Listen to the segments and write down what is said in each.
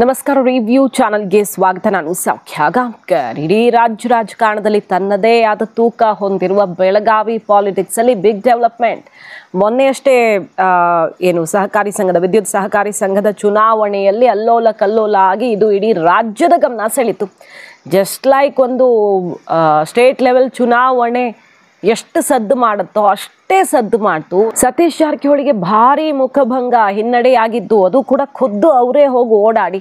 ನಮಸ್ಕಾರ ರಿವ್ಯೂ ಚಾನೆಲ್ಗೆ ಸ್ವಾಗತ. ನಾನು ಸೌಖ್ಯ ಗಾಂವ್ಕರ್. ಇಡೀ ರಾಜ್ಯ ರಾಜಕಾರಣದಲ್ಲಿ ತನ್ನದೇ ಆದ ತೂಕ ಹೊಂದಿರುವ ಬೆಳಗಾವಿ ಪಾಲಿಟಿಕ್ಸ್ ಅಲ್ಲಿ ಬಿಗ್ ಡೆವಲಪ್ಮೆಂಟ್. ಮೊನ್ನೆಯಷ್ಟೇ ಸಹಕಾರಿ ಸಂಘದ ವಿದ್ಯುತ್ ಸಹಕಾರಿ ಸಂಘದ ಚುನಾವಣೆಯಲ್ಲಿ ಅಲ್ಲೋಲ ಕಲ್ಲೋಲ ಆಗಿ ಇದು ಇಡೀ ರಾಜ್ಯದ ಗಮನ ಸೆಳೀತು. ಜಸ್ಟ್ ಲೈಕ್ ಒಂದು ಸ್ಟೇಟ್ ಲೆವೆಲ್ ಚುನಾವಣೆ ಎಷ್ಟು ಸದ್ದು ಮಾಡುತ್ತೋ ಅಷ್ಟೇ ಸದ್ದು ಮಾಡ್ತು. ಸತೀಶ್ ಜಾರಕಿಹೊಳಿಗೆ ಭಾರಿ ಮುಖಭಂಗ, ಹಿನ್ನಡೆಯಾಗಿದ್ದು, ಅದು ಕೂಡ ಖುದ್ದು ಅವರೇ ಹೋಗಿ ಓಡಾಡಿ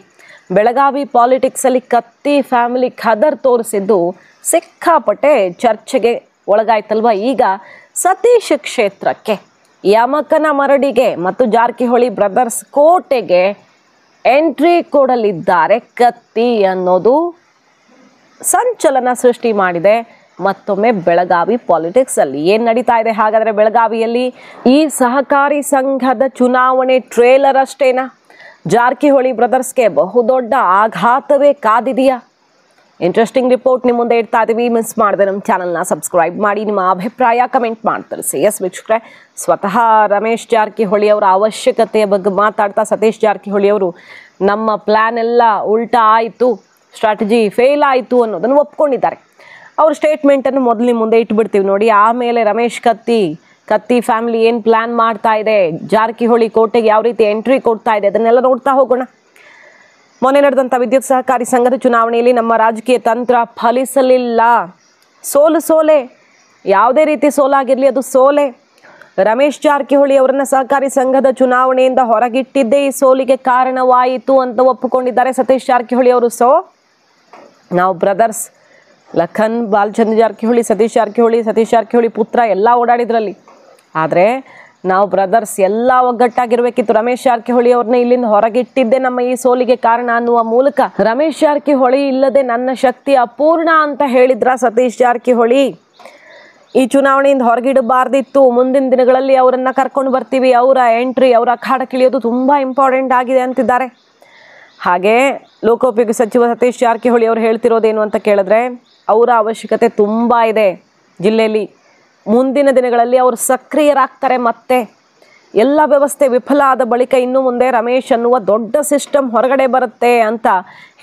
ಬೆಳಗಾವಿ ಪಾಲಿಟಿಕ್ಸ್ ಅಲ್ಲಿ ಕತ್ತಿ ಫ್ಯಾಮಿಲಿ ಖದರ್ ತೋರಿಸಿದ್ದು ಸಿಕ್ಕಾಪಟ್ಟೆ ಚರ್ಚೆಗೆ ಒಳಗಾಯ್ತಲ್ವ. ಈಗ ಸತೀಶ್ ಕ್ಷೇತ್ರಕ್ಕೆ, ಯಮಕನ ಮರಡಿಗೆ ಮತ್ತು ಜಾರಕಿಹೊಳಿ ಬ್ರದರ್ಸ್ ಕೋಟೆಗೆ ಎಂಟ್ರಿ ಕೊಡಲಿದ್ದಾರೆ ಕತ್ತಿ ಅನ್ನೋದು ಸಂಚಲನ ಸೃಷ್ಟಿ ಮಾಡಿದೆ. ಮತ್ತೊಮ್ಮೆ ಬೆಳಗಾವಿ ಪಾಲಿಟಿಕ್ಸ್ ಅಲ್ಲಿ ಏನ್ ನಡೀತಾ ಇದೆ ಹಾಗಾದ್ರೆ ಬೆಳಗಾವಿಯಲ್ಲಿ? ಈ ಸಹಕಾರಿ ಸಂಘದ ಚುನಾವಣೆ ಟ್ರೇಲರ್ ಅಷ್ಟೇನಾ? ಜಾರಕಿಹೊಳಿ ಬ್ರದರ್ಸ್ಗೆ ಬಹುದೊಡ್ಡ ಆಘಾತವೇ ಕಾದಿದೆಯಾ? ಇಂಟ್ರೆಸ್ಟಿಂಗ್ ರಿಪೋರ್ಟ್ ನಿಮ್ಮ ಮುಂದೆ ಇಡ್ತಾ ಇದೀವಿ. ಮಿಸ್ ಮಾಡದೆ ನಮ್ಮ ಚಾನಲ್ನ ಸಬ್ಸ್ಕ್ರೈಬ್ ಮಾಡಿ, ನಿಮ್ಮ ಅಭಿಪ್ರಾಯ ಕಮೆಂಟ್ ಮಾಡಿ ತಿಳಿಸಿ. ಎಸ್ ವೀಕ್ಷಕರೇ, ಸ್ವತಃ ರಮೇಶ್ ಜಾರಕಿಹೊಳಿ ಅವರ ಅವಶ್ಯಕತೆಯ ಬಗ್ಗೆ ಮಾತಾಡ್ತಾ ಸತೀಶ್ ಜಾರಕಿಹೊಳಿ ಅವರು ನಮ್ಮ ಪ್ಲಾನ್ ಎಲ್ಲ ಉಲ್ಟಾ ಆಯಿತು, ಸ್ಟ್ರಾಟಜಿ ಫೇಲ್ ಆಯಿತು ಅನ್ನೋದನ್ನು ಒಪ್ಕೊಂಡಿದ್ದಾರೆ. ಅವ್ರ ಸ್ಟೇಟ್ಮೆಂಟನ್ನು ಮೊದಲು ಮುಂದೆ ಇಟ್ಬಿಡ್ತೀವಿ ನೋಡಿ. ಆಮೇಲೆ ರಮೇಶ್ ಕತ್ತಿ ಫ್ಯಾಮಿಲಿ ಏನು ಪ್ಲಾನ್ ಮಾಡ್ತಾ ಇದೆ, ಜಾರಕಿಹೊಳಿ ಕೋಟೆಗೆ ಯಾವ ರೀತಿ ಎಂಟ್ರಿ ಕೊಡ್ತಾ ಇದೆ, ಅದನ್ನೆಲ್ಲ ನೋಡ್ತಾ ಹೋಗೋಣ. ಮೊನ್ನೆ ನಡೆದಂಥ ವಿದ್ಯುತ್ ಸಹಕಾರಿ ಸಂಘದ ಚುನಾವಣೆಯಲ್ಲಿ ನಮ್ಮ ರಾಜಕೀಯ ತಂತ್ರ ಫಲಿಸಲಿಲ್ಲ. ಸೋಲೆ, ಯಾವುದೇ ರೀತಿ ಸೋಲಾಗಿರಲಿ ಅದು ಸೋಲೆ. ರಮೇಶ್ ಜಾರಕಿಹೊಳಿ ಅವರನ್ನ ಸಹಕಾರಿ ಸಂಘದ ಚುನಾವಣೆಯಿಂದ ಹೊರಗಿಟ್ಟಿದ್ದೇ ಈ ಸೋಲಿಗೆ ಕಾರಣವಾಯಿತು ಅಂತ ಒಪ್ಪಿಕೊಂಡಿದ್ದಾರೆ ಸತೀಶ್ ಜಾರಕಿಹೊಳಿ ಅವರು. ನಾವು ಬ್ರದರ್ಸ್ ಲಖನ್, ಬಾಲಚಂದ್ರ ಜಾರಕಿಹೊಳಿ, ಸತೀಶ್ ಜಾರಕಿಹೊಳಿ ಪುತ್ರ ಎಲ್ಲ ಓಡಾಡಿದ್ರಲ್ಲಿ. ಆದರೆ ನಾವು ಬ್ರದರ್ಸ್ ಎಲ್ಲ ಒಗ್ಗಟ್ಟಾಗಿರ್ಬೇಕಿತ್ತು. ರಮೇಶ್ ಜಾರಕಿಹೊಳಿ ಅವ್ರನ್ನ ಇಲ್ಲಿಂದ ಹೊರಗಿಟ್ಟಿದ್ದೆ ನಮ್ಮ ಈ ಸೋಲಿಗೆ ಕಾರಣ ಅನ್ನುವ ಮೂಲಕ ರಮೇಶ್ ಜಾರಕಿಹೊಳಿ ಇಲ್ಲದೆ ನನ್ನ ಶಕ್ತಿ ಅಪೂರ್ಣ ಅಂತ ಹೇಳಿದ್ರ ಸತೀಶ್ ಜಾರಕಿಹೊಳಿ. ಈ ಚುನಾವಣೆಯಿಂದ ಹೊರಗಿಡಬಾರ್ದಿತ್ತು, ಮುಂದಿನ ದಿನಗಳಲ್ಲಿ ಅವರನ್ನ ಕರ್ಕೊಂಡು ಬರ್ತೀವಿ, ಅವರ ಎಂಟ್ರಿ, ಅವರ ಅಖಾಡಕ್ಕಿಳಿಯೋದು ತುಂಬ ಇಂಪಾರ್ಟೆಂಟ್ ಆಗಿದೆ ಅಂತಿದ್ದಾರೆ. ಹಾಗೆ ಲೋಕೋಪಯೋಗಿ ಸಚಿವ ಸತೀಶ್ ಜಾರಕಿಹೊಳಿ ಅವರು ಹೇಳ್ತಿರೋದೇನು ಅಂತ ಕೇಳಿದ್ರೆ, ಅವರ ಅವಶ್ಯಕತೆ ತುಂಬ ಇದೆ ಜಿಲ್ಲೆಯಲ್ಲಿ. ಮುಂದಿನ ದಿನಗಳಲ್ಲಿ ಅವರು ಸಕ್ರಿಯರಾಗ್ತಾರೆ. ಮತ್ತೆ ಎಲ್ಲ ವ್ಯವಸ್ಥೆ ವಿಫಲ ಆದ ಬಳಿಕ ಇನ್ನು ಮುಂದೆ ರಮೇಶ್ ಅನ್ನುವ ದೊಡ್ಡ ಸಿಸ್ಟಮ್ ಹೊರಗಡೆ ಬರುತ್ತೆ ಅಂತ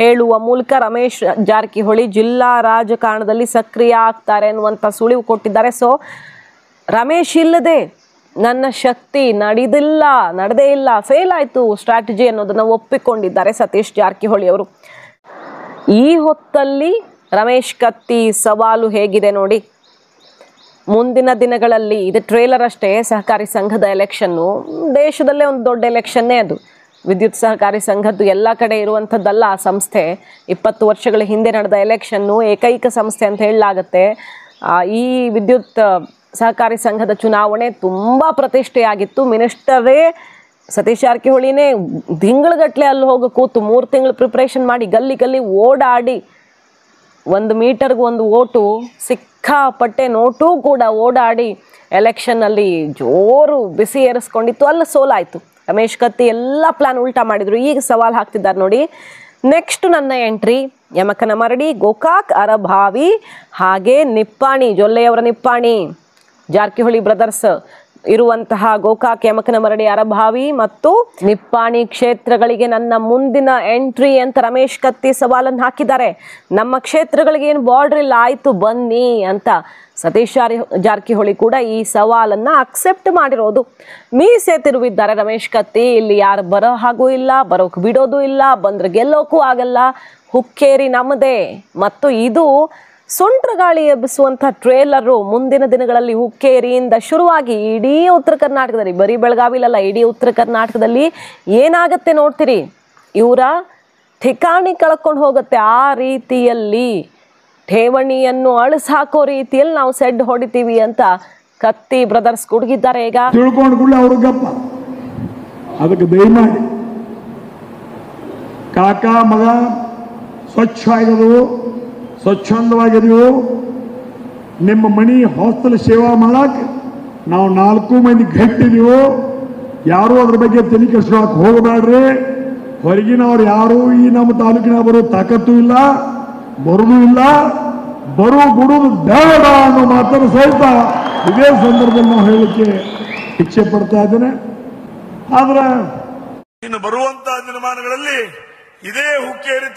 ಹೇಳುವ ಮೂಲಕ ರಮೇಶ್ ಜಾರಕಿಹೊಳಿ ಜಿಲ್ಲಾ ರಾಜಕಾರಣದಲ್ಲಿ ಸಕ್ರಿಯ ಆಗ್ತಾರೆ ಅನ್ನುವಂಥ ಸುಳಿವು ಕೊಟ್ಟಿದ್ದಾರೆ. ರಮೇಶ್ ಇಲ್ಲದೆ ನನ್ನ ಶಕ್ತಿ ನಡೆದೇ ಇಲ್ಲ, ಫೇಲ್ ಆಯಿತು ಸ್ಟ್ರಾಟಜಿ ಅನ್ನೋದನ್ನು ಒಪ್ಪಿಕೊಂಡಿದ್ದಾರೆ ಸತೀಶ್ ಜಾರಕಿಹೊಳಿ ಅವರು. ಈ ಹೊತ್ತಲ್ಲಿ ರಮೇಶ್ ಕತ್ತಿ ಸವಾಲು ಹೇಗಿದೆ ನೋಡಿ. ಮುಂದಿನ ದಿನಗಳಲ್ಲಿ, ಇದು ಟ್ರೇಲರ್ ಅಷ್ಟೇ, ಸಹಕಾರಿ ಸಂಘದ ಎಲೆಕ್ಷನ್ನು ದೇಶದಲ್ಲೇ ಒಂದು ದೊಡ್ಡ ಎಲೆಕ್ಷನ್ನೇ ಅದು. ವಿದ್ಯುತ್ ಸಹಕಾರಿ ಸಂಘದ್ದು ಎಲ್ಲ ಕಡೆ ಇರುವಂಥದ್ದಲ್ಲ ಆ ಸಂಸ್ಥೆ. 20 ವರ್ಷಗಳ ಹಿಂದೆ ನಡೆದ ಎಲೆಕ್ಷನ್ನು, ಏಕೈಕ ಸಂಸ್ಥೆ ಅಂತ ಹೇಳಲಾಗತ್ತೆ. ಈ ವಿದ್ಯುತ್ ಸಹಕಾರಿ ಸಂಘದ ಚುನಾವಣೆ ತುಂಬ ಪ್ರತಿಷ್ಠೆಯಾಗಿತ್ತು. ಮಿನಿಸ್ಟರೇ ಸತೀಶ್ ಜಾರಕಿಹೊಳಿನೇ ತಿಂಗಳಗಟ್ಟಲೆ ಅಲ್ಲಿ ಹೋಗಿ ಕೂತು 3 ತಿಂಗಳು ಪ್ರಿಪ್ರೇಷನ್ ಮಾಡಿ ಗಲ್ಲಿ ಓಡಾಡಿ 1 ಮೀಟರ್ಗೆ 1 ಓಟು, ಸಿಕ್ಕಾಪಟ್ಟೆ ನೋಟು ಕೂಡ ಓಡಾಡಿ ಎಲೆಕ್ಷನ್ನಲ್ಲಿ ಜೋರು ಬಿಸಿ ಏರಿಸ್ಕೊಂಡಿತ್ತು. ಅಲ್ಲಿ ಸೋಲಾಯಿತು. ರಮೇಶ್ ಕತ್ತಿ ಎಲ್ಲ ಪ್ಲಾನ್ ಉಲ್ಟಾ ಮಾಡಿದ್ರು. ಈಗ ಸವಾಲು ಹಾಕ್ತಿದ್ದಾರೆ ನೋಡಿ. ನೆಕ್ಸ್ಟ್ ನನ್ನ ಎಂಟ್ರಿ ಯಮಕನ ಮರಡಿ, ಗೋಕಾಕ್, ಅರಭಾವಿ, ಹಾಗೆ ನಿಪ್ಪಾಣಿ, ಜೊಲ್ಲೆಯವರ ನಿಪ್ಪಾಣಿ, ಜಾರಕಿಹೊಳಿ ಬ್ರದರ್ಸ್ ಇರುವಂತಹ ಗೋಕಾಕ್, ಯಮಕನ ಮರಡಿ, ಅರಭಾವಿ ಮತ್ತು ನಿಪ್ಪಾಣಿ ಕ್ಷೇತ್ರಗಳಿಗೆ ನನ್ನ ಮುಂದಿನ ಎಂಟ್ರಿ ಅಂತ ರಮೇಶ್ ಕತ್ತಿ ಸವಾಲನ್ನು ಹಾಕಿದ್ದಾರೆ. ನಮ್ಮ ಕ್ಷೇತ್ರಗಳಿಗೆ ಏನು ಬಾರ್ಡರ್ ಇಲ್ಲ, ಆಯಿತು ಬನ್ನಿ ಅಂತ ಸತೀಶ್ ಜಾರಕಿಹೊಳಿ ಕೂಡ ಈ ಸವಾಲನ್ನು ಅಕ್ಸೆಪ್ಟ್ ಮಾಡಿರೋದು. ಮೀಸೆ ತಿರುವಿದ್ದಾರೆ ರಮೇಶ್ ಕತ್ತಿ. ಇಲ್ಲಿ ಯಾರು ಬರೋ ಹಾಗೂ ಇಲ್ಲ, ಬರೋಕೆ ಬಿಡೋದು ಇಲ್ಲ, ಬಂದ್ರೆ ಗೆಲ್ಲೋಕ್ಕೂ ಆಗಲ್ಲ, ಹುಕ್ಕೇರಿ ನಮ್ಮದೇ. ಮತ್ತು ಇದು ಸುಂಟ್ರ ಗಾಳಿ ಎಬ್ಬಿಸುವಂಥ ಟ್ರೇಲರು. ಮುಂದಿನ ದಿನಗಳಲ್ಲಿ ಹುಕ್ಕೇರಿಯಿಂದ ಶುರುವಾಗಿ ಇಡೀ ಉತ್ತರ ಕರ್ನಾಟಕದಲ್ಲಿ, ಬರೀ ಬೆಳಗಾವಿಲಲ್ಲ, ಇಡೀ ಉತ್ತರ ಕರ್ನಾಟಕದಲ್ಲಿ ಏನಾಗತ್ತೆ ನೋಡ್ತೀರಿ. ಇವರ ಠಿಕಾಣಿ ಕಳ್ಕೊಂಡು ಹೋಗುತ್ತೆ. ಆ ರೀತಿಯಲ್ಲಿ ಠೇವಣಿಯನ್ನು ಅಳಿಸಾಕೋ ರೀತಿಯಲ್ಲಿ ನಾವು ಸೆಡ್ ಹೊಡಿತೀವಿ ಅಂತ ಕತ್ತಿ ಬ್ರದರ್ಸ್ ಕುಡುಗಿದ್ದಾರೆ. ಈಗ ತಿಳ್ಕೊಂಡ್ಕೊಳ್ಳಿ ಅವ್ರಿಗಪ್ಪ, ಅದಕ್ಕೆ ದಯಮಾಡಿ ಕಾಕಾ ಮಗ ಸ್ವಚ್ಛಂದವಾಗಿದೆವು. ನಿಮ್ಮ ಮನಿ ಹಾಸ್ಟೆಲ್ ಸೇವಾ ಮಾಡಕ್ಕೆ ನಾವು 4 ಮಂದಿ ಗಟ್ಟಿದೀವು. ಯಾರು ಅದ್ರ ಬಗ್ಗೆ ತಲೆ ಕೆಡಿಸ್ಕೊಳಕ್ಕೆ ಹೋಗಬೇಡ್ರಿ. ಹೊರಗಿನವ್ರು ಯಾರು ಈ ನಮ್ಮ ತಾಲೂಕಿನ ಬರೋ ತಾಕತ್ತು ಇಲ್ಲ, ಬರೋದು ಇಲ್ಲ, ಬಿಡುವುದು ಬೇಡ ಅನ್ನೋ ಮಾತನ್ನು ಸಹಿತ ಇದೇ ಸಂದರ್ಭದಲ್ಲಿ ನಾವು ಹೇಳಲಿಕ್ಕೆ ಇಚ್ಛೆ ಪಡ್ತಾ ಇದ್ದೇನೆ. ಆದ್ರೆ ಇನ್ನು ಬರುವಂತಹ ದಿನಮಾನಗಳಲ್ಲಿ ಇದೇ ಹುಕ್ಕೇರಿ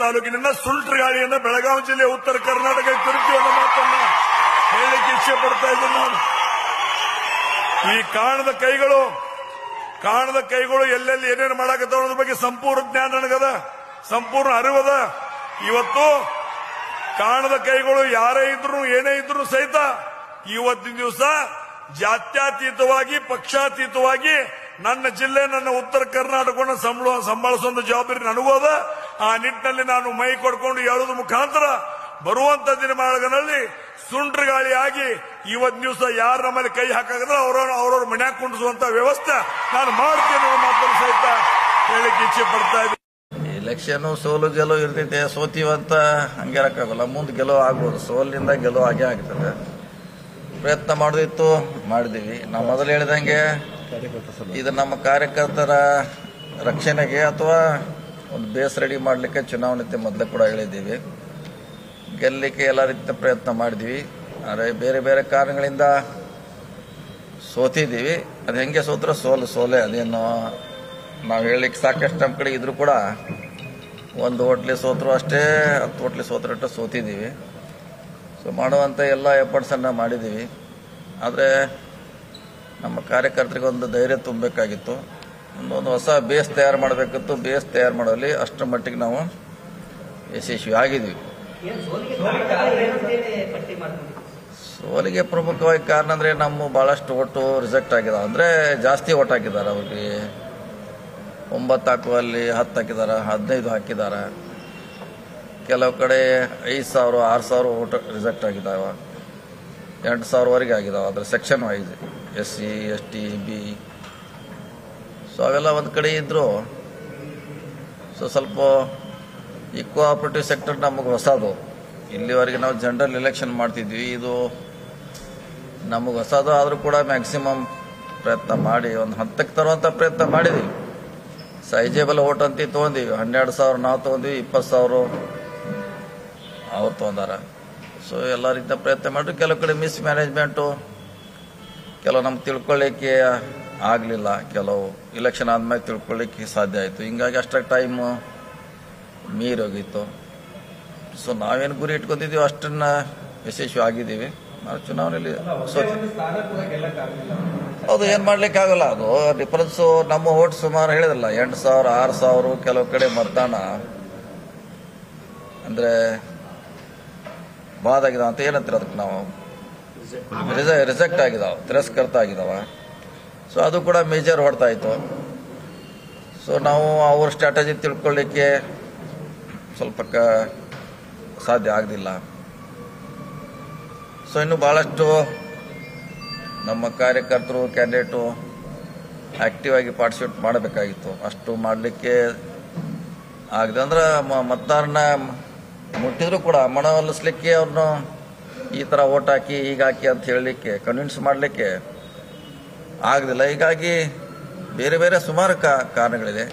ತಾಲೂಕಿನಿಂದ ಸುಲ್ಟ್ರಗಾಳಿಯನ್ನ ಬೆಳಗಾವಿ ಜಿಲ್ಲೆ ಉತ್ತರ ಕರ್ನಾಟಕ ತಿರುಗಿ ಅನ್ನೋ ಮಾತನ್ನ ಹೇಳಲಿಕ್ಕೆ ಇಚ್ಛೆ ಪಡ್ತಾ ಇದ್ದೀನಿ ನಾನು. ಈ ಕಾಣದ ಕೈಗಳು ಎಲ್ಲೆಲ್ಲಿ ಏನೇನು ಮಾಡಾಕತ್ತಾವ ಅನ್ನೋದ್ರ ಬಗ್ಗೆ ಸಂಪೂರ್ಣ ಜ್ಞಾನ ನನಗದ, ಸಂಪೂರ್ಣ ಅರಿವದ. ಇವತ್ತು ಕಾಣದ ಕೈಗಳು ಯಾರೇ ಇದ್ರು ಏನೇ ಇದ್ರು ಸಹಿತ ಇವತ್ತಿನ ದಿವಸ ಜಾತ್ಯತೀತವಾಗಿ ಪಕ್ಷಾತೀತವಾಗಿ ನನ್ನ ಜಿಲ್ಲೆ ನನ್ನ ಉತ್ತರ ಕರ್ನಾಟಕವನ್ನು ಸಂಭಾಳಿಸುವಂತ ಜವಾಬ್ದಾರಿ ನನಗೂ ಅದ. ಆ ನಿಟ್ಟಿನಲ್ಲಿ ನಾನು ಮೈ ಕೊಡ್ಕೊಂಡು ಹೇಳೋದ್ರ ಮುಖಾಂತರ ಬರುವಂತ ದಿನಮಾನಗಳಲ್ಲಿ ಸುಂಟ್ರಗಾಳಿಯಾಗಿ ಇವತ್ತಿನ ದಿವಸ ಯಾರ ನಮ್ಮಲ್ಲಿ ಕೈ ಹಾಕಿದ್ರೆ ಅವ್ರವ್ರ ಮನ್ಯಾಗ ಕುಂಡಿಸುವಂತ ವ್ಯವಸ್ಥೆ ನಾನು ಮಾಡ್ತೇನೆ ಅನ್ನೋ ಮಾತನ್ನು ಸಹಿತ ಹೇಳಿಕ್ಕೆ ಇಚ್ಛೆ ಪಡ್ತಾ ಇದ್ದೀನಿ. ಎಲೆಕ್ಷನ್ ಸೋಲು ಗೆಲುವು ಇರ್ತೈತೆ, ಸೋತೀವಂತ ಹಂಗಿರಕ್ಕಾಗಲ್ಲ, ಮುಂದೆ ಗೆಲುವು ಆಗ್ಬೋದು, ಸೋಲಿನಿಂದ ಗೆಲುವು ಆಗೇ ಆಗ್ತದೆ. ಪ್ರಯತ್ನ ಮಾಡೋದಿತ್ತು, ಮಾಡಿದೀವಿ. ನಾವು ಮೊದಲು ಹೇಳಿದಂಗೆ ಇದು ನಮ್ಮ ಕಾರ್ಯಕರ್ತರ ರಕ್ಷಣೆಗೆ ಅಥವಾ ಒಂದು ಬೇಸ್ ರೆಡಿ ಮಾಡಲಿಕ್ಕೆ ಚುನಾವಣೆ ಮೊದಲೇ ಕೂಡ ಹೇಳಿದ್ದೀವಿ. ಗೆಲ್ಲಲಿಕ್ಕೆ ಎಲ್ಲ ರೀತಿಯ ಪ್ರಯತ್ನ ಮಾಡಿದ್ವಿ. ಆದರೆ ಬೇರೆ ಬೇರೆ ಕಾರಣಗಳಿಂದ ಸೋತಿದ್ದೀವಿ. ಅದು ಹೆಂಗೆ ಸೋತ್ರ ಸೋಲೆ, ಅದೇನು ನಾವು ಹೇಳಲಿಕ್ಕೆ ಸಾಕಷ್ಟು ನಮ್ಮ ಕಡೆ ಇದ್ರೂ ಕೂಡ ಒಂದು ಹೋಟ್ಲಿ ಸೋತರು ಅಷ್ಟೇ, 10 ಹೋಟ್ಲಿ ಸೋತ್ರಟ್ಟು ಸೋತಿದ್ದೀವಿ. ಸೊ ಮಾಡುವಂಥ ಎಲ್ಲ ಎಫರ್ಟ್ಸನ್ನು ಮಾಡಿದ್ದೀವಿ. ಆದರೆ ನಮ್ಮ ಕಾರ್ಯಕರ್ತರಿಗೆ ಒಂದು ಧೈರ್ಯ ತುಂಬಬೇಕಾಗಿತ್ತು, ಒಂದು ಹೊಸ ಬೇಸ್ ತಯಾರು ಮಾಡಬೇಕಿತ್ತು. ಬೇಸ್ ತಯಾರು ಮಾಡೋಲ್ಲಿ ಅಷ್ಟರ ಮಟ್ಟಿಗೆ ನಾವು ಯಶಸ್ವಿ ಆಗಿದ್ವಿ. ಸೋಲಿಗೆ ಪ್ರಮುಖವಾಗಿ ಕಾರಣ ಅಂದರೆ ನಮ್ಮ ಭಾಳಷ್ಟು ಓಟು ರಿಜೆಕ್ಟ್ ಆಗಿದಾವೆ. ಅಂದರೆ ಜಾಸ್ತಿ ಓಟ್ ಹಾಕಿದ್ದಾರೆ. ಅವ್ರಿಗೆ 9 ಹಾಕುವಲ್ಲಿ 10 ಹಾಕಿದ್ದಾರೆ, 15 ಹಾಕಿದ್ದಾರೆ. ಕೆಲವು ಕಡೆ 5,000 6,000 ಓಟ್ ರಿಜೆಕ್ಟ್ ಆಗಿದ್ದಾವೆ, 8,000ವರೆಗೆ ಆಗಿದಾವೆ. ಅದ್ರ section wise SC ST B. So ಅವೆಲ್ಲ ಒಂದು ಕಡೆ ಇದ್ರು. ಸೊ ಸ್ವಲ್ಪ ಈ ಕೋಆಪರೇಟಿವ್ ಸೆಕ್ಟರ್ ನಮಗೆ ಹೊಸದು. ಇಲ್ಲಿವರೆಗೆ ನಾವು ಜನರಲ್ ಎಲೆಕ್ಷನ್ ಮಾಡ್ತಿದ್ವಿ, ಇದು ನಮಗೆ ಹೊಸದು. ಆದರೂ ಕೂಡ ಮ್ಯಾಕ್ಸಿಮಮ್ ಪ್ರಯತ್ನ ಮಾಡಿ ಒಂದು ಹಂತಕ್ಕೆ ತರುವಂಥ ಪ್ರಯತ್ನ ಮಾಡಿದ್ವಿ. ಸೈಜೇಬಲ್ ಓಟ್ ಅಂತ ತೊಗೊಂಡಿವಿ. 12,000 ನಾವು ತೊಗೊಂಡ್ವಿ, 20,000 ಅವ್ರು ತೊಗೊಂಡಾರ. ಸೊ ಎಲ್ಲ ರೀತಿಯ ಪ್ರಯತ್ನ ಮಾಡಿದ್ರು. ಕೆಲವು ಕಡೆ ಮಿಸ್ ಮ್ಯಾನೇಜ್ಮೆಂಟು, ಕೆಲವು ನಮ್ಗೆ ತಿಳ್ಕೊಳ್ಳಿಕ್ಕೆ ಆಗಲಿಲ್ಲ, ಕೆಲವು ಇಲೆಕ್ಷನ್ ಆದ್ಮೇಲೆ ತಿಳ್ಕೊಳ್ಳಿಕ್ಕೆ ಸಾಧ್ಯ ಆಯಿತು. ಹಿಂಗಾಗಿ ಅಷ್ಟಾಗಿ ಟೈಮ್ ಮೀರೋಗಿತ್ತು. ಸೊ ನಾವೇನು ಗುರಿ ಇಟ್ಕೊತಿದ್ದೀವಿ ಅಷ್ಟನ್ನ ಯಶಸ್ವಿ ಆಗಿದ್ದೀವಿ. ನಾವು ಚುನಾವಣೆಯಲ್ಲಿ ಹೌದು, ಏನು ಮಾಡ್ಲಿಕ್ಕೆ ಆಗಲ್ಲ. ಅದು ಡಿಫರೆನ್ಸು ನಮ್ಮ ಓಟ್ ಸುಮಾರು ಹೇಳಿದ್ರಲ್ಲ 8,000 6,000 ಕೆಲವು ಕಡೆ ಮತದಾನ ಅಂದರೆ ಬಾದಾಗಿದಾವ ಅಂತ ಏನಂತೀರ ಅದಕ್ಕೆ ನಾವು ರಿಜೆಕ್ಟ್ ಆಗಿದಾವ, ತಿರಸ್ಕೃತ ಆಗಿದಾವ. ಸೊ ಅದು ಕೂಡ ಮೇಜರ್ ಹೊಡ್ತಾ ಇತ್ತು. ಸೊ ನಾವು ಅವ್ರ ಸ್ಟ್ರಾಟಜಿ ತಿಳ್ಕೊಳ್ಳಿಕ್ಕೆ ಸ್ವಲ್ಪ ಸಾಧ್ಯ ಆಗಲಿಲ್ಲ. ಸೊ ಇನ್ನು ಭಾಳಷ್ಟು ನಮ್ಮ ಕಾರ್ಯಕರ್ತರು ಕ್ಯಾಂಡಿಡೇಟು ಆಕ್ಟಿವ್ ಆಗಿ ಪಾರ್ಟಿಸಿಪೇಟ್ ಮಾಡಬೇಕಾಗಿತ್ತು. ಅಷ್ಟು ಮಾಡಲಿಕ್ಕೆ ಆಗದೆ ಅಂದ್ರೆ ಮತದಾರನ ಮುಟ್ಟಿದ್ರು ಕೂಡ ಮನವೊಲಿಸ್ಲಿಕ್ಕೆ ಅವ್ರನ್ನ ಈ ಥರ ಓಟ್ ಹಾಕಿ ಹೀಗಾಕಿ ಅಂತ ಹೇಳಲಿಕ್ಕೆ ಕನ್ವಿನ್ಸ್ ಮಾಡಲಿಕ್ಕೆ ಆಗಲಿಲ್ಲ. ಹೀಗಾಗಿ ಬೇರೆ ಬೇರೆ ಸುಮಾರು ಕಾರಣಗಳಿದೆ.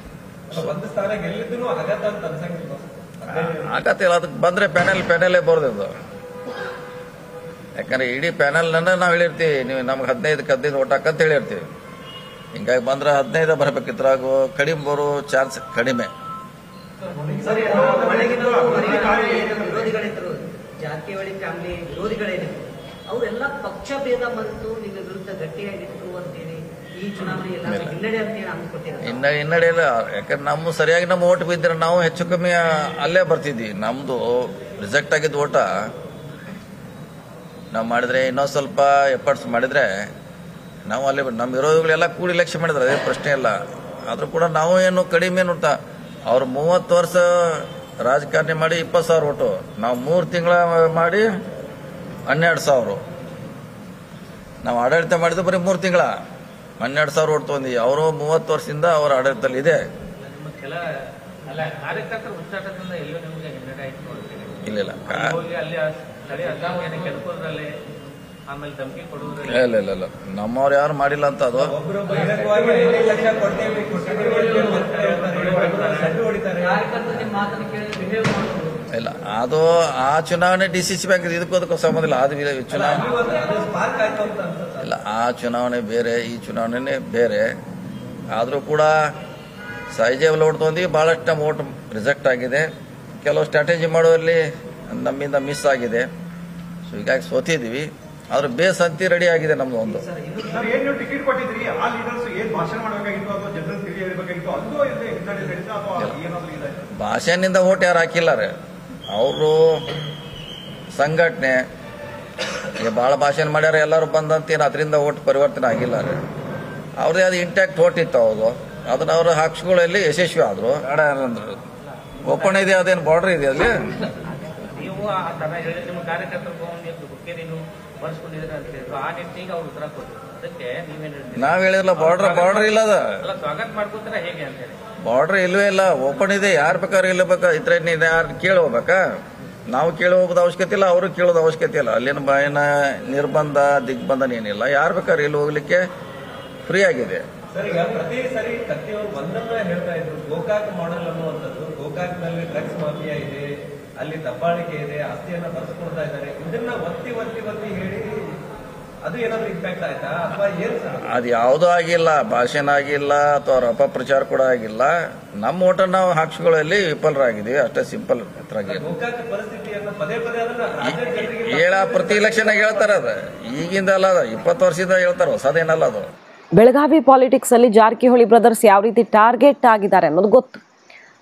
ಆಗತ್ತಿಲ್ಲ, ಅದಕ್ಕೆ ಬಂದರೆ ಪ್ಯಾನೆಲೇ ಬರೋದು. ಯಾಕಂದ್ರೆ ಇಡೀ ಪ್ಯಾನೆಲ್ನ ನಾವು ಹೇಳಿರ್ತೀವಿ, ನೀವು ನಮ್ಗೆ 15 ಓಟ್ ಹಾಕಂತ ಹೇಳಿರ್ತೀವಿ. ಹಿಂಗಾಗಿ ಬಂದ್ರೆ 15 ಬರಬೇಕಿತ್ತು, ಹಾಗೂ ಕಡಿಮೆ ಬರೋ ಚಾನ್ಸ್ ಕಡಿಮೆ. ಜಾರಕಿಹೊಳಿ ಫ್ಯಾಮಿಲಿ ವಿರೋಧಿಗಳೇನಿದ್ರು ಅವರೆಲ್ಲ ಪಕ್ಷ ಭೇದ ಮರೆತು ನಿಮ್ಮ ವಿರುದ್ಧ ಗಟ್ಟಿಯಾಗಿತ್ತು ಅಂತೇಳಿ ಈ ಚುನಾವಣೆ ಹಿನ್ನಡೆ ಅಂತೇಳಿ ಅನ್ಕೊಟ್ಟಿದ್ದಾರೆ. ಹಿನ್ನಡೆ ಇಲ್ಲ, ಯಾಕಂದ್ರೆ ನಮ್ಮ ಸರಿಯಾಗಿ ನಮ್ಮ ಓಟ್ ಬಿದ್ದರೆ ನಾವು ಹೆಚ್ಚು ಕಮ್ಮಿ ಅಲ್ಲೇ ಬರ್ತಿದ್ವಿ. ನಮ್ದು ರಿಜೆಕ್ಟ್ ಆಗಿದ್ದ ಓಟ ನಾವು ಮಾಡಿದ್ರೆ ಇನ್ನೊಂದು ಸ್ವಲ್ಪ ಎಫರ್ಟ್ಸ್ ಮಾಡಿದ್ರೆ ನಾವು ಅಲ್ಲಿ ನಮ್ಮ ವಿರೋಧಿಗಳೆಲ್ಲ ಕೂಡಿ ಎಲೆಕ್ಷನ್ ಮಾಡಿದ್ರೆ ಅದೇ ಪ್ರಶ್ನೆ ಇಲ್ಲ. ಆದರೂ ಕೂಡ ನಾವು ಏನು ಕಡಿಮೆ ನೋಡ್ತಾ ಅವ್ರು 30 ವರ್ಷ ರಾಜಕಾರಣ ಮಾಡಿ 20,000 ಓಟು, ನಾವು 3 ತಿಂಗಳ ಮಾಡಿ 12,000. ನಾವು ಆಡಳಿತ ಮಾಡಿದ್ದು ಬರೀ 3 ತಿಂಗಳ 12,000 ಓಟ್ ತೊಗೊಂಡ್ವಿ. ಅವರು 30 ವರ್ಷದಿಂದ ಅವರ ಆಡಳಿತದಲ್ಲಿ ಇದೆ. ಇಲ್ಲ ಇಲ್ಲ ನಮ್ಮವ್ರು ಯಾರು ಮಾಡಿಲ್ಲ ಅಂತ ಅದು ಇಲ್ಲ. ಅದು ಆ ಚುನಾವಣೆ DCC ಬ್ಯಾಂಕ್ ಇದಕ್ಕೂ ಸಂಬಂಧ ಇಲ್ಲ. ಅದು ಚುನಾವಣೆ ಇಲ್ಲ, ಆ ಚುನಾವಣೆ ಬೇರೆ, ಈ ಚುನಾವಣೆ ಬೇರೆ. ಆದರೂ ಕೂಡ ಸಹಜವಾಗಿ ಓಟ್ ತೊಗೊಂಡ್ವಿ, ಭಾಳಷ್ಟು ನಮ್ಮ ಓಟ್ ರಿಜೆಕ್ಟ್ ಆಗಿದೆ. ಕೆಲವು ಸ್ಟ್ರಾಟಜಿ ಮಾಡುವಲ್ಲಿ ನಮ್ಮಿಂದ ಮಿಸ್ ಆಗಿದೆ. ಸೊ ಹೀಗಾಗಿ ಸೋತಿದ್ವಿ. ಆದ್ರೆ ಬೇಸ್ ಅಂತಿ ರೆಡಿ ಆಗಿದೆ ನಮ್ದು ಒಂದು. ಟಿಕೆಟ್ ಕೊಟ್ಟಿದ್ರಿ, ಆ ಲೀಡರ್ಸ್ ಏನ್ ಭಾಷಣ ಮಾಡಬೇಕಾಗಿತ್ತು ಅಥವಾ ಜನರಲ್ ತಿಳಿಯಬೇಕಾಗಿತ್ತು ಅದು ಭಾಷೆನಿಂದ ಓಟ್ ಯಾರು ಹಾಕಿಲ್ಲ ರೀ. ಅವರು ಸಂಘಟನೆ ಭಾಳ ಭಾಷಣ ಮಾಡ್ಯಾರ, ಎಲ್ಲರೂ ಬಂದಂತೇನು ಅದರಿಂದ ಓಟ್ ಪರಿವರ್ತನೆ ಆಗಿಲ್ಲ ರೀ. ಅವ್ರದೇ ಅದು ಇಂಟ್ಯಾಕ್ಟ್ ಓಟ್ ಇತ್ತು. ಹೌದು, ಅದನ್ನ ಅವರು ಹಾಕ್ಸ್ಕೊಳ್ಳಲ್ಲಿ ಯಶಸ್ವಿ ಆದ್ರು. ಓಪನ್ ಇದೆ, ಅದೇನು ಬಾರ್ಡರ್ ಇದೆ ಅಲ್ಲಿ. ನೀವು ಆ ತರ ಹೇಳಿದ್ರೆ ನಿಮ್ಮ ಕಾರ್ಯಕರ್ತರು ಬರ್ಸ್ಕೊಂಡಿದ್ರೆ ಅಂತ ಹೇಳಿದ್ರು, ಆ ನಿಟ್ಟಿಗೆ ಅವ್ರು ಉತ್ತರ ಕೊಟ್ಟರು. ಅದಕ್ಕೆ ನೀವೇನು ಹೇಳ್ತೀವಿ? ನಾವ್ ಹೇಳಿದ್ರಲ್ಲ, ಬಾರ್ಡರ್ ಇಲ್ಲ. ಅದ ಸ್ವಾಗತ ಮಾಡ್ಕೋತಾರ ಹೇಗೆ ಅಂತ ಹೇಳಿ. ಬಾರ್ಡರ್ ಇಲ್ವೇ ಇಲ್ಲ, ಓಪನ್ ಇದೆ. ಯಾರು ಬೇಕಾದ್ರೆ ಇಲ್ಲಬೇಕಾ, ಇತರ ಯಾರು ಕೇಳಿ ಹೋಗ್ಬೇಕಾ? ನಾವು ಕೇಳಿ ಹೋಗೋದು ಅವಶ್ಯಕತೆ ಇಲ್ಲ, ಅವರು ಕೇಳೋದು ಅವಶ್ಯಕತೆ ಇಲ್ಲ. ಅಲ್ಲಿನ ಬಾಯಿನ ನಿರ್ಬಂಧ ದಿಗ್ಬಂಧನ ಏನಿಲ್ಲ. ಯಾರು ಬೇಕಾದ್ರೆ ಇಲ್ಲಿ ಹೋಗ್ಲಿಕ್ಕೆ ಫ್ರೀ ಆಗಿದೆ. ಸರ್, ಈಗ ಪ್ರತಿ ಸರಿ ಕತ್ತಿಯವರು ಒಂದನ್ನ ಹೇಳ್ತಾ ಇದ್ರು, ಗೋಕಾಕ್ ಮಾಡೆಲ್ ಅನ್ನುವಂಥದ್ದು. ಗೋಕಾಕ್ನಲ್ಲಿ ಡ್ರಗ್ಸ್ ಮಾಫಿಯಾ ಇದೆ, ಅಲ್ಲಿ ದಬ್ಬಾಳಿಕೆ ಇದೆ, ಆಸ್ತಿಯನ್ನ ಬರ್ಸ್ಕೊಳ್ತಾ ಇದ್ದಾರೆ. ಇದನ್ನ ಒತ್ತಿ ಹೇಳಿ ಅದು ಏನಾದ್ರು ಇಂಪ್ಯಾಕ್ಟ್ ಆಯ್ತಾ ಅಥವಾ ಏನ್ ಸರ್? ಅದು ಯಾವುದೂ ಆಗಿಲ್ಲ, ಭಾಷಣ ಆಗಿಲ್ಲ ಅಥವಾ ಅವ್ರ ಅಪಪ್ರಚಾರ ಕೂಡ ಆಗಿಲ್ಲ. ನಮ್ಮ ಓಟನ್ನು ನಾವು ಹಾಕ್ಸ್ಕೊಳ್ಳಲ್ಲಿ ವಿಫಲರಾಗಿದ್ದೀವಿ, ಅಷ್ಟೇ ಸಿಂಪಲ್. ಗೋಕಾಕ್ ಪರಿಸ್ಥಿತಿಯನ್ನು ಪದೇ ಪದೇ ಪ್ರತಿ ಇಲೆಕ್ಷನ್ ಹೇಳ್ತಾರ. ಅದ ಈಗಿಂದ ಅಲ್ಲ, ಅದು 20 ವರ್ಷದಿಂದ ಹೇಳ್ತಾರ, ಹೊಸದೇನಲ್ಲ ಅದು. ಬೆಳಗಾವಿ ಪಾಲಿಟಿಕ್ಸ್ ಅಲ್ಲಿ ಜಾರಕಿಹೊಳಿ ಬ್ರದರ್ಸ್ ಯಾವ ರೀತಿ ಟಾರ್ಗೆಟ್ ಆಗಿದ್ದಾರೆ ಅನ್ನೋದು ಗೊತ್ತು.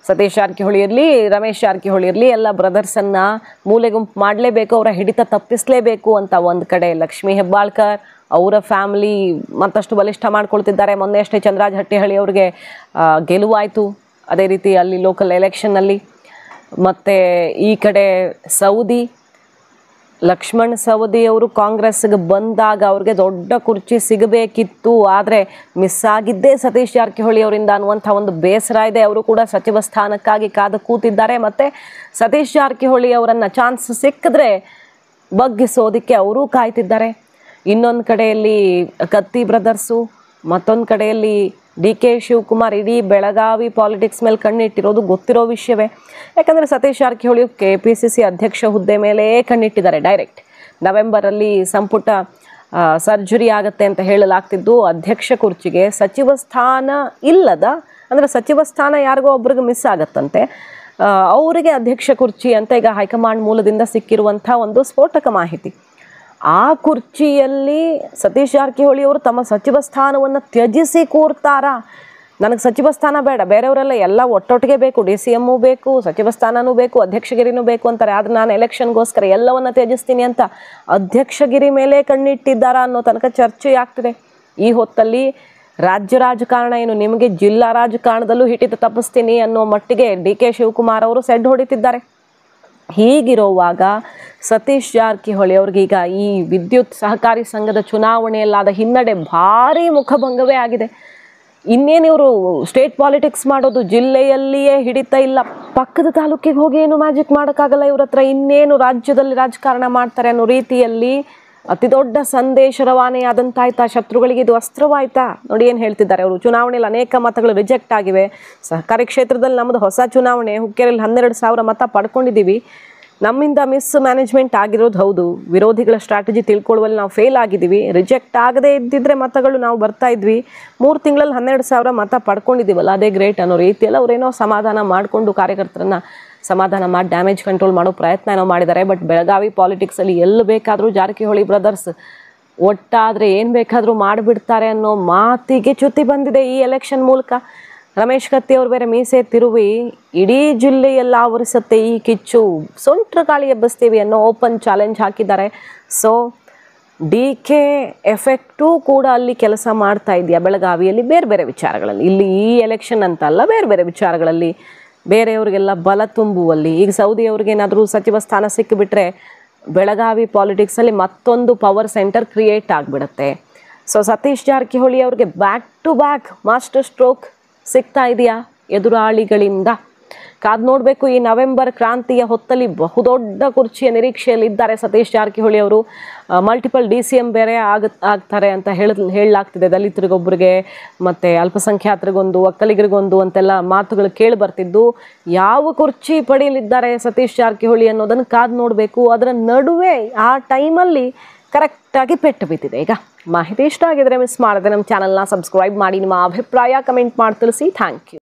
ಸತೀಶ್ ಜಾರಕಿಹೊಳಿ ಇರಲಿ, ರಮೇಶ್ ಜಾರಕಿಹೊಳಿ ಇರಲಿ, ಎಲ್ಲ ಬ್ರದರ್ಸನ್ನು ಮೂಲೆಗುಂಪು ಮಾಡಲೇಬೇಕು, ಅವರ ಹಿಡಿತ ತಪ್ಪಿಸಲೇಬೇಕು ಅಂತ ಒಂದು ಕಡೆ ಲಕ್ಷ್ಮೀ ಹೆಬ್ಬಾಳ್ಕರ್ ಅವರ ಫ್ಯಾಮಿಲಿ ಮತ್ತಷ್ಟು ಬಲಿಷ್ಠ ಮಾಡ್ಕೊಳ್ತಿದ್ದಾರೆ. ಮೊನ್ನೆ ಅಷ್ಟೇ ಚಂದ್ರರಾಜ್ ಹಟ್ಟಿಹಳ್ಳಿ ಅವ್ರಿಗೆ ಗೆಲುವಾಯಿತು, ಅದೇ ರೀತಿ ಅಲ್ಲಿ ಲೋಕಲ್ ಎಲೆಕ್ಷನ್ನಲ್ಲಿ. ಮತ್ತು ಈ ಕಡೆ ಸೌದಿ ಲಕ್ಷ್ಮಣ್ ಸವದಿ ಅವರು ಕಾಂಗ್ರೆಸ್ಗೆ ಬಂದಾಗ ಅವ್ರಿಗೆ ದೊಡ್ಡ ಕುರ್ಚಿ ಸಿಗಬೇಕಿತ್ತು, ಆದರೆ ಮಿಸ್ ಆಗಿದ್ದೇ ಸತೀಶ್ ಜಾರಕಿಹೊಳಿ ಅವರಿಂದ ಅನ್ನುವಂಥ ಒಂದು ಬೇಸರ ಇದೆ. ಅವರು ಕೂಡ ಸಚಿವ ಸ್ಥಾನಕ್ಕಾಗಿ ಕಾದು ಕೂತಿದ್ದಾರೆ. ಮತ್ತು ಸತೀಶ್ ಜಾರಕಿಹೊಳಿ ಅವರನ್ನು ಚಾನ್ಸ್ ಸಿಕ್ಕಿದ್ರೆ ಬಗ್ಗಿಸೋದಕ್ಕೆ ಅವರೂ ಕಾಯ್ತಿದ್ದಾರೆ. ಇನ್ನೊಂದು ಕಡೆಯಲ್ಲಿ ಕತ್ತಿ ಬ್ರದರ್ಸು, ಮತ್ತೊಂದು ಕಡೆಯಲ್ಲಿ DK ಶಿವಕುಮಾರ್. ಇಡೀ ಬೆಳಗಾವಿ ಪಾಲಿಟಿಕ್ಸ್ ಮೇಲೆ ಕಣ್ಣಿಟ್ಟಿರೋದು ಗೊತ್ತಿರೋ ವಿಷಯವೇ. ಯಾಕಂದರೆ ಸತೀಶ್ ಜಾರಕಿಹೊಳಿ KPCC ಅಧ್ಯಕ್ಷ ಹುದ್ದೆ ಮೇಲೆ ಕಣ್ಣಿಟ್ಟಿದ್ದಾರೆ. ಡೈರೆಕ್ಟ್ ನವೆಂಬರಲ್ಲಿ ಸಂಪುಟ ಸರ್ಜರಿ ಆಗುತ್ತೆ ಅಂತ ಹೇಳಲಾಗ್ತಿದ್ದು, ಅಧ್ಯಕ್ಷ ಕುರ್ಚಿಗೆ ಸಚಿವ ಸ್ಥಾನ ಇಲ್ಲದ, ಅಂದರೆ ಸಚಿವ ಸ್ಥಾನ ಯಾರಿಗೋ ಒಬ್ರಿಗೆ ಮಿಸ್ ಆಗತ್ತಂತೆ, ಅವರಿಗೆ ಅಧ್ಯಕ್ಷ ಕುರ್ಚಿ ಅಂತ ಈಗ ಹೈಕಮಾಂಡ್ ಮೂಲದಿಂದ ಸಿಕ್ಕಿರುವಂಥ ಒಂದು ಸ್ಫೋಟಕ ಮಾಹಿತಿ. ಆ ಕುರ್ಚಿಯಲ್ಲಿ ಸತೀಶ್ ಜಾರಕಿಹೊಳಿ ಅವರು ತಮ್ಮ ಸಚಿವ ಸ್ಥಾನವನ್ನು ತ್ಯಜಿಸಿ ಕೂರ್ತಾರಾ? ನನಗೆ ಸಚಿವ ಸ್ಥಾನ ಬೇಡ, ಬೇರೆಯವರೆಲ್ಲ ಎಲ್ಲ ಒಟ್ಟೊಟ್ಟಿಗೆ ಬೇಕು, DCM ಬೇಕು, ಸಚಿವ ಸ್ಥಾನನೂ ಬೇಕು, ಅಧ್ಯಕ್ಷಗಿರಿನೂ ಬೇಕು ಅಂತಾರೆ. ಆದರೆ ನಾನು ಎಲೆಕ್ಷನ್ಗೋಸ್ಕರ ಎಲ್ಲವನ್ನ ತ್ಯಜಿಸ್ತೀನಿ ಅಂತ ಅಧ್ಯಕ್ಷಗಿರಿ ಮೇಲೆ ಕಣ್ಣಿಟ್ಟಿದ್ದಾರಾ ಅನ್ನೋ ತನಕ ಚರ್ಚೆ ಆಗ್ತಿದೆ. ಈ ಹೊತ್ತಲ್ಲಿ ರಾಜ್ಯ ರಾಜಕಾರಣ ಏನು, ನಿಮಗೆ ಜಿಲ್ಲಾ ರಾಜಕಾರಣದಲ್ಲೂ ಹಿಡಿತ ತಪ್ಪಿಸ್ತೀನಿ ಅನ್ನೋ ಮಟ್ಟಿಗೆ DK ಶಿವಕುಮಾರ್ ಅವರು ಸೆಡ್ ಹೊಡಿತಿದ್ದಾರೆ. ಹೀಗಿರುವಾಗ ಸತೀಶ್ ಜಾರಕಿಹೊಳಿ ಅವ್ರಿಗೀಗ ಈ ವಿದ್ಯುತ್ ಸಹಕಾರಿ ಸಂಘದ ಚುನಾವಣೆಯಲ್ಲಾದ ಹಿನ್ನಡೆ ಭಾರೀ ಮುಖಭಂಗವೇ ಆಗಿದೆ. ಇನ್ನೇನು ಇವರು ಸ್ಟೇಟ್ ಪಾಲಿಟಿಕ್ಸ್ ಮಾಡೋದು, ಜಿಲ್ಲೆಯಲ್ಲಿಯೇ ಹಿಡಿತಾ ಇಲ್ಲ, ಪಕ್ಕದ ತಾಲೂಕಿಗೆ ಹೋಗಿ ಏನು ಮ್ಯಾಜಿಕ್ ಮಾಡೋಕ್ಕಾಗಲ್ಲ ಇವ್ರ ಹತ್ರ, ಇನ್ನೇನು ರಾಜ್ಯದಲ್ಲಿ ರಾಜಕಾರಣ ಮಾಡ್ತಾರೆ ಅನ್ನೋ ರೀತಿಯಲ್ಲಿ ಅತಿ ದೊಡ್ಡ ಸಂದೇಶ ರವಾನೆಯಾದಂತಾಯ್ತಾ? ಶತ್ರುಗಳಿಗೆ ಇದು ಅಸ್ತ್ರವಾಯ್ತಾ? ನೋಡಿ ಏನು ಹೇಳ್ತಿದ್ದಾರೆ ಅವರು. ಚುನಾವಣೆಯಲ್ಲಿ ಅನೇಕ ಮತಗಳು ರಿಜೆಕ್ಟ್ ಆಗಿವೆ. ಸಹಕಾರಿ ಕ್ಷೇತ್ರದಲ್ಲಿ ನಮ್ಮದು ಹೊಸ ಚುನಾವಣೆ, ಹುಕ್ಕೇರಿಯಲ್ಲಿ 12,000 ಮತ ಪಡ್ಕೊಂಡಿದ್ದೀವಿ. ನಮ್ಮಿಂದ ಮಿಸ್ ಮ್ಯಾನೇಜ್ಮೆಂಟ್ ಆಗಿರೋದು ಹೌದು. ವಿರೋಧಿಗಳ ಸ್ಟ್ರಾಟಜಿ ತಿಳ್ಕೊಳ್ಳುವಲ್ಲಿ ನಾವು ಫೇಲ್ ಆಗಿದ್ದೀವಿ. ರಿಜೆಕ್ಟ್ ಆಗದೇ ಇದ್ದಿದ್ರೆ ಮತಗಳು ನಾವು ಬರ್ತಾ ಇದ್ವಿ. 3 ತಿಂಗಳಲ್ಲಿ 12,000 ಮತ ಪಡ್ಕೊಂಡಿದ್ದೀವಲ್ಲ, ಅದೇ ಗ್ರೇಟ್ ಅನ್ನೋ ರೀತಿಯಲ್ಲಿ ಅವರೇನೋ ಸಮಾಧಾನ ಮಾಡಿಕೊಂಡು ಕಾರ್ಯಕರ್ತರನ್ನ ಸಮಾಧಾನ ಮಾಡಿ ಡ್ಯಾಮೇಜ್ ಕಂಟ್ರೋಲ್ ಮಾಡೋ ಪ್ರಯತ್ನ ಏನೋ ಮಾಡಿದ್ದಾರೆ. ಬಟ್ ಬೆಳಗಾವಿ ಪಾಲಿಟಿಕ್ಸಲ್ಲಿ ಎಲ್ಲಿ ಬೇಕಾದರೂ ಜಾರಕಿಹೊಳಿ ಬ್ರದರ್ಸ್ ಒಟ್ಟಾದರೆ ಏನು ಬೇಕಾದರೂ ಮಾಡಿಬಿಡ್ತಾರೆ ಅನ್ನೋ ಮಾತಿಗೆ ಚ್ಯುತಿ ಬಂದಿದೆ ಈ ಎಲೆಕ್ಷನ್ ಮೂಲಕ. ರಮೇಶ್ ಕತ್ತಿ ಅವರು ಬೇರೆ ಮೀಸೆ ತಿರುವಿ ಇಡೀ ಜಿಲ್ಲೆಯೆಲ್ಲ ಆವರಿಸುತ್ತೆ ಈ ಕಿಚ್ಚು, ಸೊಂಟ್ರ ಗಾಳಿ ಎಬ್ಬಿಸ್ತೀವಿ ಅನ್ನೋ ಓಪನ್ ಚಾಲೆಂಜ್ ಹಾಕಿದ್ದಾರೆ. ಸೊ DK ಎಫೆಕ್ಟು ಕೂಡ ಅಲ್ಲಿ ಕೆಲಸ ಮಾಡ್ತಾ ಇದೆಯಾ ಬೆಳಗಾವಿಯಲ್ಲಿ ಬೇರೆ ಬೇರೆ ವಿಚಾರಗಳಲ್ಲಿ? ಇಲ್ಲಿ ಈ ಎಲೆಕ್ಷನ್ ಅಂತಲ್ಲ, ಬೇರೆ ಬೇರೆ ವಿಚಾರಗಳಲ್ಲಿ ಬೇರೆಯವ್ರಿಗೆಲ್ಲ ಬಲ ತುಂಬುವಲ್ಲಿ. ಈಗ ಸೌದಿ ಅವ್ರಿಗೇನಾದರೂ ಸಚಿವ ಸ್ಥಾನ ಸಿಕ್ಕಿಬಿಟ್ರೆ ಬೆಳಗಾವಿ ಪಾಲಿಟಿಕ್ಸಲ್ಲಿ ಮತ್ತೊಂದು ಪವರ್ ಸೆಂಟರ್ ಕ್ರಿಯೇಟ್ ಆಗಿಬಿಡುತ್ತೆ. ಸೊ ಸತೀಶ್ ಜಾರಕಿಹೊಳಿ ಅವ್ರಿಗೆ back to back master stroke ಸಿಗ್ತಾ ಇದೆಯಾ ಎದುರಾಳಿಗಳಿಂದ? ಕಾದು ನೋಡಬೇಕು. ಈ ನವೆಂಬರ್ ಕ್ರಾಂತಿಯ ಹೊತ್ತಲ್ಲಿ ಬಹುದೊಡ್ಡ ಕುರ್ಚಿಯ ನಿರೀಕ್ಷೆಯಲ್ಲಿದ್ದಾರೆ ಸತೀಶ್ ಜಾರಕಿಹೊಳಿ ಅವರು. ಮಲ್ಟಿಪಲ್ DCM ಬೇರೆ ಆಗ್ತಾರೆ ಅಂತ ಹೇಳಲಾಗ್ತಿದೆ. ದಲಿತರಿಗೊಬ್ಬರಿಗೆ ಮತ್ತು ಅಲ್ಪಸಂಖ್ಯಾತರಿಗೊಂದು, ಒಕ್ಕಲಿಗರಿಗೊಂದು ಅಂತೆಲ್ಲ ಮಾತುಗಳು ಕೇಳಿ ಬರ್ತಿದ್ದು. ಯಾವ ಕುರ್ಚಿ ಪಡೆಯಲಿದ್ದಾರೆ ಸತೀಶ್ ಜಾರಕಿಹೊಳಿ ಅನ್ನೋದನ್ನು ಕಾದು ನೋಡಬೇಕು. ಅದರ ನಡುವೆ ಆ ಟೈಮಲ್ಲಿ ಕರೆಕ್ಟಾಗಿ ಪೆಟ್ಟು ಬಿದ್ದಿದೆ. ಈಗ ಮಾಹಿತಿ ಇಷ್ಟ ಆಗಿದ್ರೆ ಮಿಸ್ ಮಾಡದೆ ನಮ್ಮ ಚಾನಲ್ನ ಸಬ್ಸ್ಕ್ರೈಬ್ ಮಾಡಿ, ನಿಮ್ಮ ಅಭಿಪ್ರಾಯ ಕಮೆಂಟ್ ಮಾಡಿ ತಿಳಿಸಿ. Thank you.